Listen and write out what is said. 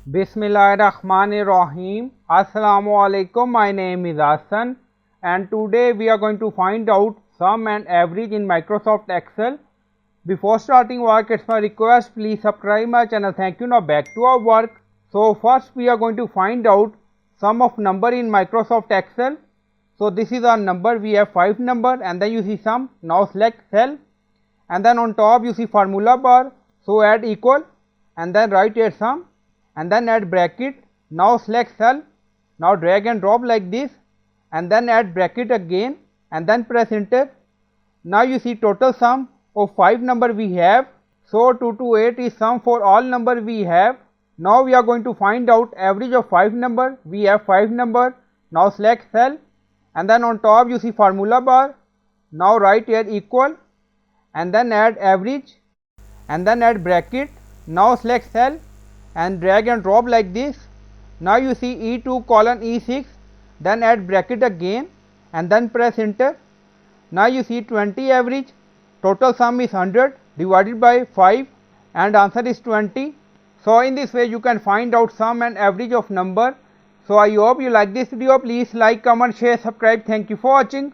Bismillahirrahmanirrahim. Assalamu alaikum. My name is Hassan and today we are going to find out sum and average in Microsoft Excel. Before starting work, it's my request, please subscribe my channel. Thank you. Now back to our work. So first we are going to find out sum of number in Microsoft Excel. So this is our number. We have 5 number and then you see sum. Now select cell and then on top you see formula bar. So add equal and then write here sum and then add bracket. Now select cell, now drag and drop like this and then add bracket again and then press enter. Now you see total sum of 5 number we have. So 228 is sum for all number we have. Now we are going to find out average of 5 number. We have 5 number. Now select cell and then on top you see formula bar. Now write here equal and then add average and then add bracket. Now select cell and drag and drop like this. Now you see E2 colon E6, then add bracket again and then press enter. Now you see 20 average, total sum is 100 divided by 5 and answer is 20. So in this way you can find out sum and average of number. So I hope you like this video. Please like, comment, share, subscribe. Thank you for watching.